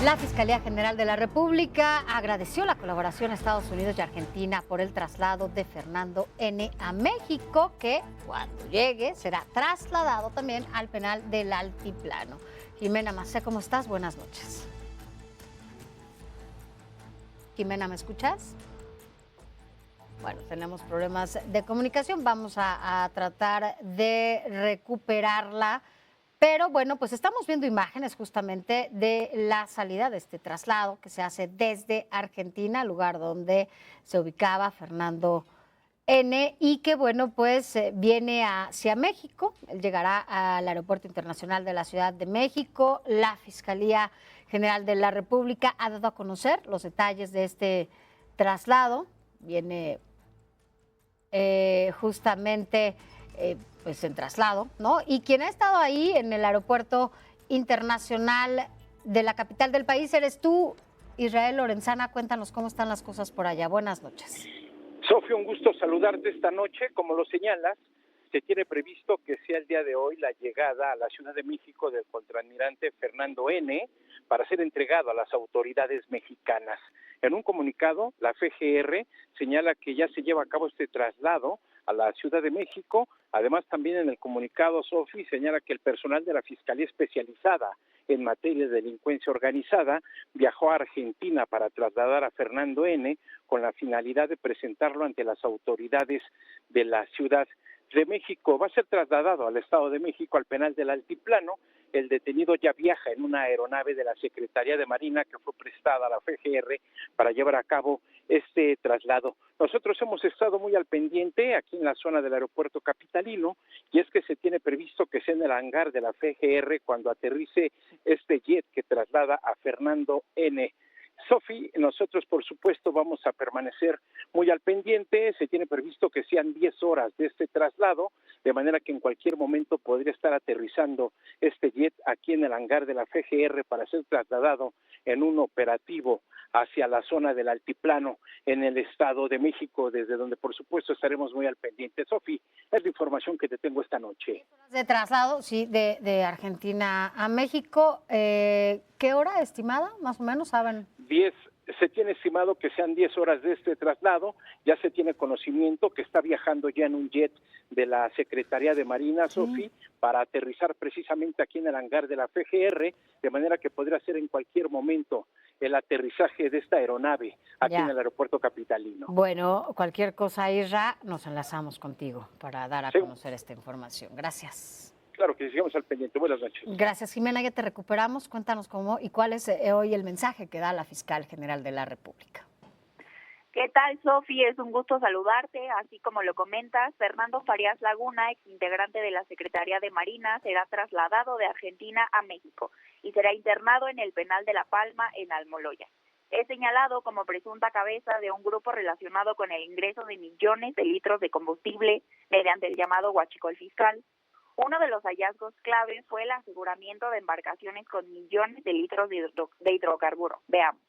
La Fiscalía General de la República agradeció la colaboración a Estados Unidos y Argentina por el traslado de Fernando N. a México, que cuando llegue será trasladado también al penal del Altiplano. Jimena Macé, ¿cómo estás? Buenas noches. Jimena, ¿me escuchas? Bueno, tenemos problemas de comunicación, vamos a tratar de recuperarla. Pero bueno, pues estamos viendo imágenes justamente de la salida de este traslado que se hace desde Argentina, lugar donde se ubicaba Fernando N. y que bueno, pues viene hacia México. Él llegará al Aeropuerto Internacional de la Ciudad de México. La Fiscalía General de la República ha dado a conocer los detalles de este traslado. Viene justamente pues en traslado, ¿no? Y quien ha estado ahí en el Aeropuerto Internacional de la capital del país eres tú, Israel Lorenzana. Cuéntanos cómo están las cosas por allá. Buenas noches. Sofía, un gusto saludarte esta noche. Como lo señalas, se tiene previsto que sea el día de hoy la llegada a la Ciudad de México del contraalmirante Fernando N. para ser entregado a las autoridades mexicanas. En un comunicado, la FGR señala que ya se lleva a cabo este traslado a la Ciudad de México. Además, también en el comunicado, Sofi, señala que el personal de la Fiscalía Especializada en materia de delincuencia organizada viajó a Argentina para trasladar a Fernando N. con la finalidad de presentarlo ante las autoridades de la Ciudad de México. Va a ser trasladado al Estado de México, al penal del Altiplano. El detenido ya viaja en una aeronave de la Secretaría de Marina que fue prestada a la FGR para llevar a cabo este traslado. Nosotros hemos estado muy al pendiente aquí en la zona del aeropuerto capitalino, y es que se tiene previsto que sea en el hangar de la FGR cuando aterrice este jet que traslada a Fernando N. Sofi, nosotros por supuesto vamos a permanecer muy al pendiente. Se tiene previsto que sean 10 horas de este traslado, de manera que en cualquier momento podría estar aterrizando este jet aquí en el hangar de la FGR para ser trasladado en un operativo hacia la zona del Altiplano en el Estado de México, desde donde por supuesto estaremos muy al pendiente. Sofi, es la información que te tengo esta noche. 10 horas de traslado, sí, de Argentina a México. ¿Qué hora estimada, más o menos, saben? Se tiene estimado que sean 10 horas de este traslado. Ya se tiene conocimiento que está viajando ya en un jet de la Secretaría de Marina, Sofi, para aterrizar precisamente aquí en el hangar de la FGR, de manera que podría ser en cualquier momento el aterrizaje de esta aeronave aquí en el aeropuerto capitalino. Bueno, cualquier cosa, Isra, nos enlazamos contigo para dar a conocer esta información. Gracias. Claro que sigamos al pendiente. Buenas noches. Gracias, Jimena. Ya te recuperamos. Cuéntanos cómo y cuál es hoy el mensaje que da la Fiscal General de la República. ¿Qué tal, Sofi? Es un gusto saludarte. Así como lo comentas, Fernando Farías Laguna, exintegrante de la Secretaría de Marina, será trasladado de Argentina a México y será internado en el penal de La Palma, en Almoloya. Es señalado como presunta cabeza de un grupo relacionado con el ingreso de millones de litros de combustible mediante el llamado huachicol fiscal. Uno de los hallazgos clave fue el aseguramiento de embarcaciones con millones de litros de hidrocarburo. Veamos.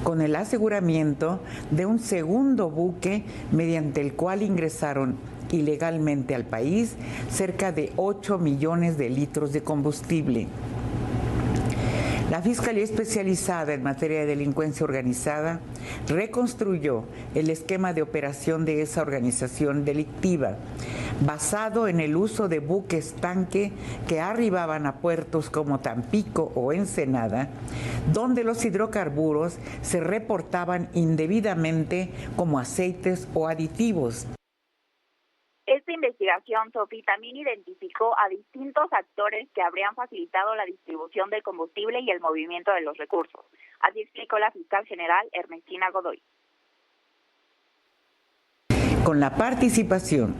Con el aseguramiento de un segundo buque mediante el cual ingresaron ilegalmente al país cerca de 8 millones de litros de combustible. La Fiscalía Especializada en materia de delincuencia organizada reconstruyó el esquema de operación de esa organización delictiva, basado en el uso de buques tanque que arribaban a puertos como Tampico o Ensenada, donde los hidrocarburos se reportaban indebidamente como aceites o aditivos. Esta investigación, Sofi, también identificó a distintos actores que habrían facilitado la distribución del combustible y el movimiento de los recursos. Así explicó la fiscal general Ernestina Godoy. Con la participación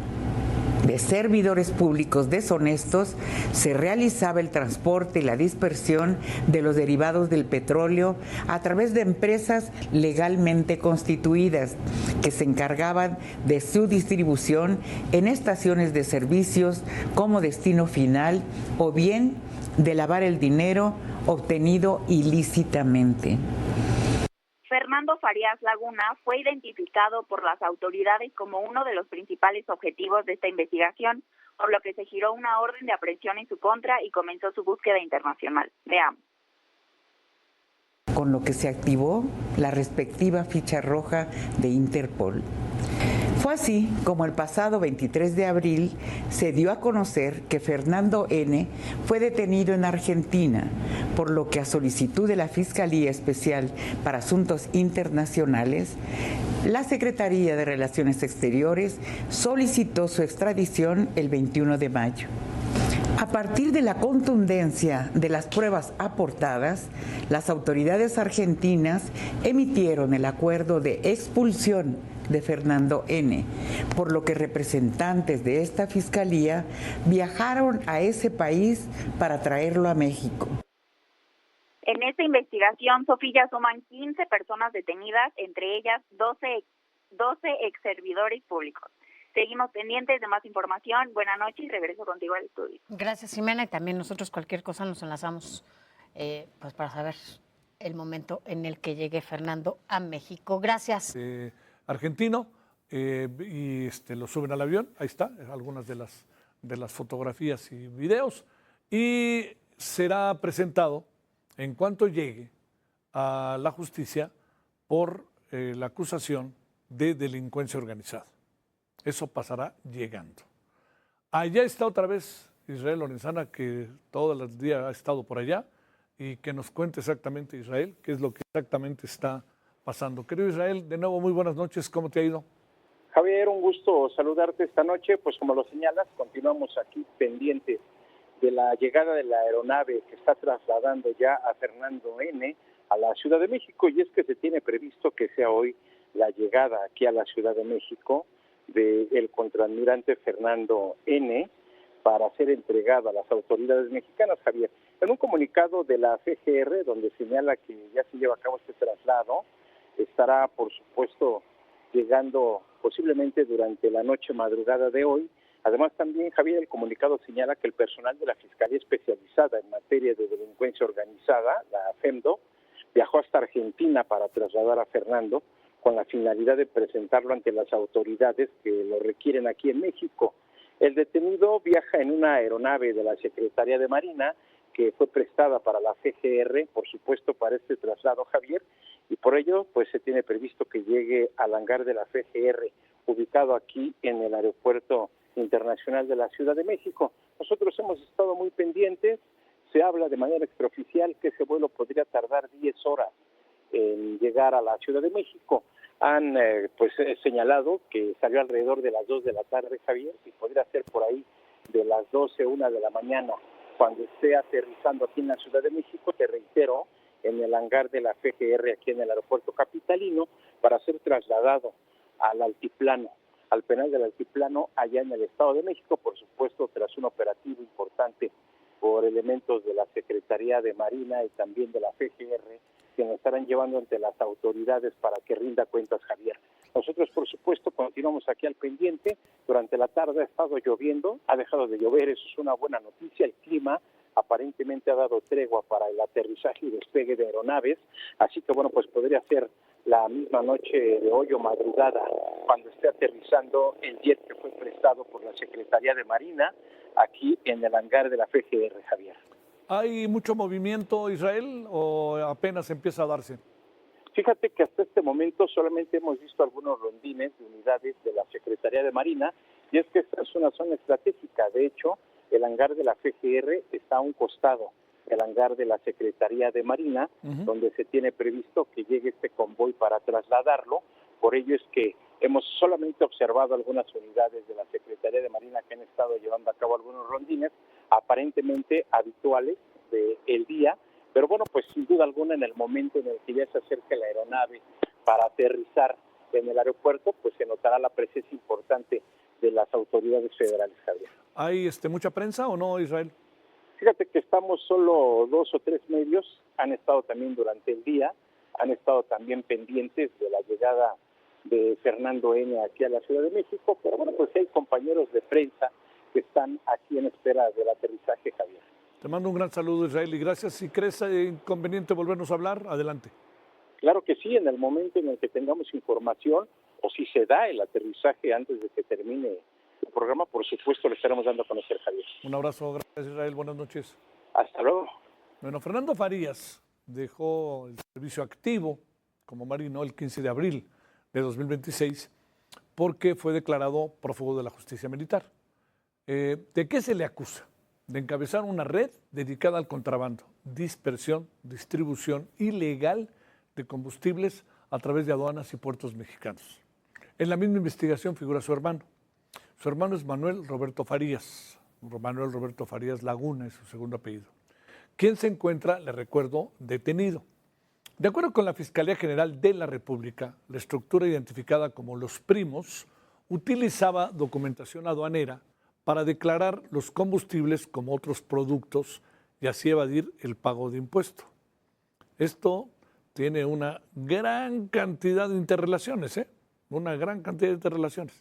de servidores públicos deshonestos, se realizaba el transporte y la dispersión de los derivados del petróleo a través de empresas legalmente constituidas que se encargaban de su distribución en estaciones de servicios como destino final, o bien de lavar el dinero obtenido ilícitamente. Fernando Farías Laguna fue identificado por las autoridades como uno de los principales objetivos de esta investigación, por lo que se giró una orden de aprehensión en su contra y comenzó su búsqueda internacional. Veamos. con lo que se activó la respectiva ficha roja de Interpol. Fue así como el pasado 23 de abril se dio a conocer que Fernando N. fue detenido en Argentina, por lo que a solicitud de la Fiscalía Especial para Asuntos Internacionales, la Secretaría de Relaciones Exteriores solicitó su extradición el 21 de mayo. A partir de la contundencia de las pruebas aportadas, las autoridades argentinas emitieron el acuerdo de expulsión de Fernando N., por lo que representantes de esta fiscalía viajaron a ese país para traerlo a México. En esta investigación, Sofía, suman 15 personas detenidas, entre ellas 12 ex servidores públicos. Seguimos pendientes de más información. Buenas noches y regreso contigo al estudio. Gracias, Ximena, y también nosotros cualquier cosa nos enlazamos pues para saber el momento en el que llegue Fernando a México. Gracias. Argentino y lo suben al avión, ahí está, algunas de las fotografías y videos, y será presentado en cuanto llegue a la justicia por la acusación de delincuencia organizada. Eso pasará llegando. Allá está otra vez Israel Lorenzana, que todo el día ha estado por allá, y que nos cuente exactamente, Israel, qué es lo que exactamente está pasando. Querido Israel, de nuevo muy buenas noches, ¿cómo te ha ido? Javier, un gusto saludarte esta noche. Pues como lo señalas, continuamos aquí pendientes de la llegada de la aeronave que está trasladando ya a Fernando N. a la Ciudad de México, y es que se tiene previsto que sea hoy la llegada aquí a la Ciudad de México del contraalmirante Fernando N. para ser entregado a las autoridades mexicanas, Javier. En un comunicado de la FGR, donde señala que ya se lleva a cabo este traslado, estará, por supuesto, llegando posiblemente durante la noche madrugada de hoy. Además, también, Javier, el comunicado señala que el personal de la Fiscalía Especializada en Materia de Delincuencia Organizada, la FEMDO, viajó hasta Argentina para trasladar a Fernando con la finalidad de presentarlo ante las autoridades que lo requieren aquí en México. El detenido viaja en una aeronave de la Secretaría de Marina que fue prestada para la FGR, por supuesto, para este traslado, Javier, y por ello pues se tiene previsto que llegue al hangar de la FGR, ubicado aquí en el Aeropuerto Internacional de la Ciudad de México. Nosotros hemos estado muy pendientes, se habla de manera extraoficial que ese vuelo podría tardar 10 horas en llegar a la Ciudad de México. Han señalado que salió alrededor de las 2 de la tarde, Javier, y podría ser por ahí de las 12, 1 de la mañana, cuando esté aterrizando aquí en la Ciudad de México, te reitero, en el hangar de la FGR aquí en el aeropuerto capitalino, para ser trasladado al altiplano, al penal del altiplano allá en el Estado de México, por supuesto, tras un operativo importante por elementos de la Secretaría de Marina y también de la FGR, que nos estarán llevando ante las autoridades para que rinda cuentas, Javier. Nosotros, por supuesto, continuamos aquí al pendiente. Durante la tarde ha estado lloviendo, ha dejado de llover, eso es una buena noticia. El clima aparentemente ha dado tregua para el aterrizaje y despegue de aeronaves, así que, bueno, pues podría ser la misma noche de hoy o madrugada cuando esté aterrizando el jet que fue prestado por la Secretaría de Marina aquí en el hangar de la FGR, Javier. ¿Hay mucho movimiento, Israel, o apenas empieza a darse? Fíjate que hasta este momento solamente hemos visto algunos rondines de unidades de la Secretaría de Marina, y es que esta es una zona estratégica. De hecho, el hangar de la FGR está a un costado del hangar de la Secretaría de Marina, donde se tiene previsto que llegue este convoy para trasladarlo. Por ello es que hemos solamente observado algunas unidades de la Secretaría de Marina que han estado llevando a cabo algunos rondines, aparentemente habituales del día, pero bueno, pues sin duda alguna en el momento en el que ya se acerque la aeronave para aterrizar en el aeropuerto, pues se notará la presencia importante de las autoridades federales, Javier. ¿Hay mucha prensa o no, Israel? Fíjate que estamos solo 2 o 3 medios, han estado también durante el día, han estado también pendientes de la llegada de Fernando N. aquí a la Ciudad de México, pero bueno, pues hay compañeros de prensa que están aquí en espera del aterrizaje, Javier. Te mando un gran saludo, Israel, y gracias. Si crees inconveniente volvernos a hablar, adelante. Claro que sí, en el momento en el que tengamos información, o si se da el aterrizaje antes de que termine el programa, por supuesto le estaremos dando a conocer, Javier. Un abrazo, gracias, Israel, buenas noches. Hasta luego. Bueno, Fernando Farías, dejó el servicio activo como marino el 15 de abril de 2026 porque fue declarado prófugo de la justicia militar. ¿De qué se le acusa? De encabezar una red dedicada al contrabando, dispersión, distribución ilegal de combustibles a través de aduanas y puertos mexicanos. En la misma investigación figura su hermano. Su hermano es Manuel Roberto Farías. Manuel Roberto Farías Laguna es su segundo apellido. Quien se encuentra, le recuerdo, detenido. De acuerdo con la Fiscalía General de la República, la estructura identificada como Los Primos utilizaba documentación aduanera para declarar los combustibles como otros productos y así evadir el pago de impuesto. Esto tiene una gran cantidad de interrelaciones, una gran cantidad de interrelaciones.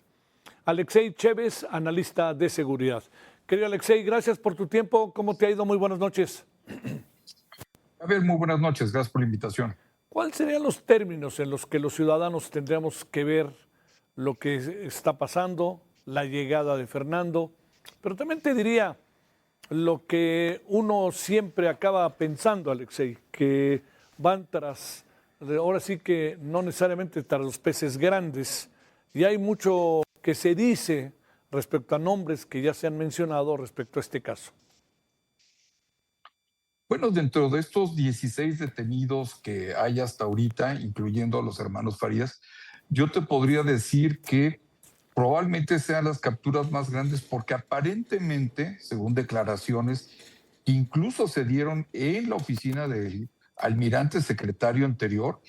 Alexei Chévez, analista de seguridad. Querido Alexei, gracias por tu tiempo. ¿Cómo te ha ido? Muy buenas noches. Javier, muy buenas noches. Gracias por la invitación. ¿Cuáles serían los términos en los que los ciudadanos tendríamos que ver lo que está pasando, la llegada de Fernando? Pero también te diría lo que uno siempre acaba pensando, Alexei, que van tras, ahora sí que no necesariamente tras los peces grandes, y hay mucho que se dice respecto a nombres que ya se han mencionado respecto a este caso. Bueno, dentro de estos 16 detenidos que hay hasta ahorita, incluyendo a los hermanos Farías, yo te podría decir que probablemente sean las capturas más grandes porque aparentemente, según declaraciones, incluso se dieron en la oficina del almirante secretario anterior,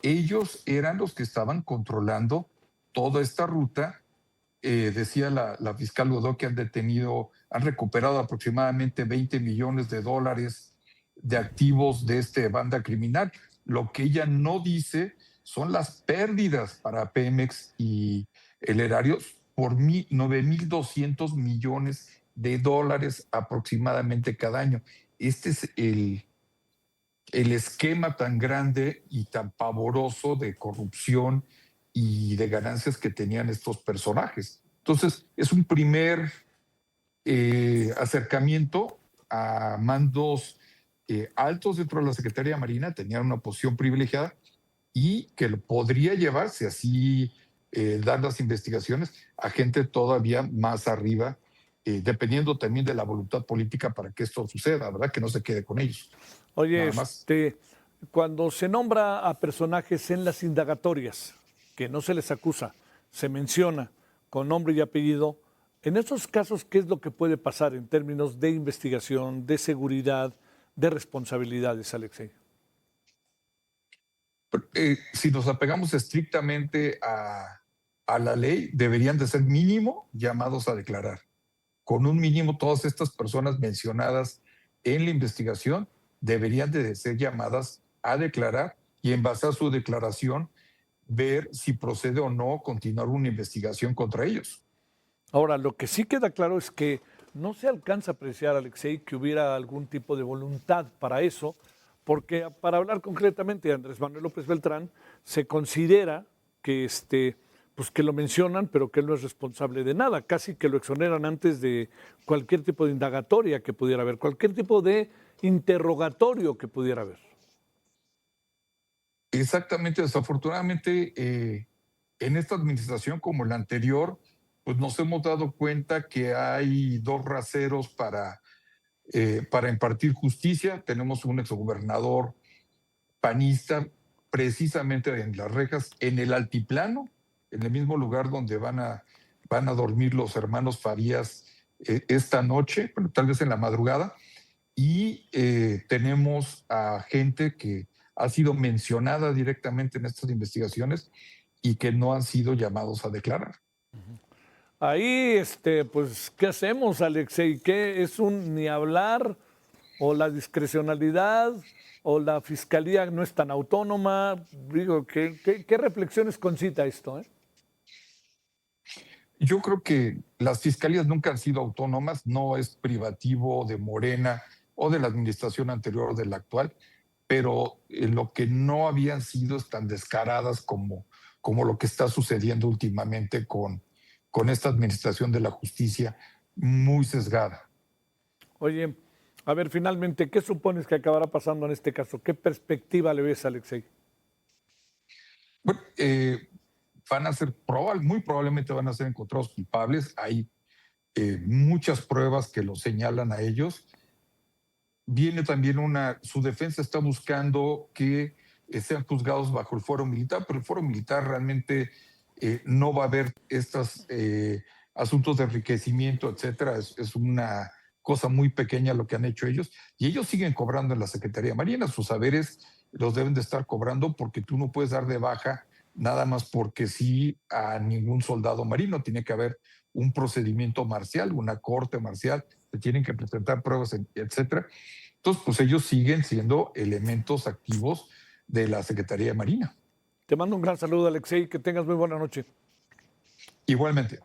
ellos eran los que estaban controlando toda esta ruta. Decía la fiscal Godó que han recuperado aproximadamente $20 millones de activos de esta banda criminal. Lo que ella no dice son las pérdidas para Pemex y el erario por 9.200 millones de dólares aproximadamente cada año. Este es el esquema tan grande y tan pavoroso de corrupción y de ganancias que tenían estos personajes. Entonces, es un primer acercamiento a mandos altos dentro de la Secretaría de Marina, tenían una posición privilegiada y que podría llevarse así, dar las investigaciones a gente todavía más arriba, dependiendo también de la voluntad política para que esto suceda, ¿verdad? Que no se quede con ellos. Oye, cuando se nombra a personajes en las indagatorias, que no se les acusa, se menciona con nombre y apellido, en estos casos, ¿qué es lo que puede pasar en términos de investigación, de seguridad, de responsabilidades, Alexei? Si nos apegamos estrictamente a la ley, deberían de ser mínimo llamados a declarar. Con un mínimo, todas estas personas mencionadas en la investigación deberían de ser llamadas a declarar y en base a su declaración ver si procede o no continuar una investigación contra ellos. Ahora, lo que sí queda claro es que no se alcanza a apreciar, Alexei, que hubiera algún tipo de voluntad para eso, porque para hablar concretamente de Andrés Manuel López Beltrán, se considera que, pues que lo mencionan, pero que él no es responsable de nada, casi que lo exoneran antes de cualquier tipo de indagatoria que pudiera haber, cualquier tipo de interrogatorio que pudiera haber. Exactamente, desafortunadamente en esta administración como la anterior, pues nos hemos dado cuenta que hay dos raseros para impartir justicia. Tenemos un exgobernador panista precisamente en Las Rejas, en el altiplano, en el mismo lugar donde van a dormir los hermanos Farías esta noche, bueno, tal vez en la madrugada, y tenemos a gente que ha sido mencionada directamente en estas investigaciones y que no han sido llamados a declarar. Ahí, pues, ¿qué hacemos, Alexei? ¿Qué es un ni hablar o la discrecionalidad o la fiscalía no es tan autónoma? Digo, ¿qué reflexiones concita esto? Yo creo que las fiscalías nunca han sido autónomas, no es privativo de Morena o de la administración anterior o de la actual, pero lo que no habían sido es tan descaradas como lo que está sucediendo últimamente con esta administración de la justicia muy sesgada. Oye, A ver, finalmente, ¿qué supones que acabará pasando en este caso? ¿Qué perspectiva le ves, Alexei? Bueno, van a ser, muy probablemente van a ser encontrados culpables. Hay muchas pruebas que lo señalan a ellos. Viene también su defensa está buscando que sean juzgados bajo el fuero militar, pero el fuero militar realmente no va a haber estos asuntos de enriquecimiento, etcétera. Es una cosa muy pequeña lo que han hecho ellos. Y ellos siguen cobrando en la Secretaría de Marina. Sus saberes los deben de estar cobrando porque tú no puedes dar de baja nada más porque sí a ningún soldado marino. Tiene que haber un procedimiento marcial, una corte marcial, se tienen que presentar pruebas, etcétera. Entonces, pues ellos siguen siendo elementos activos de la Secretaría de Marina. Te mando un gran saludo, Alexei, que tengas muy buena noche. Igualmente.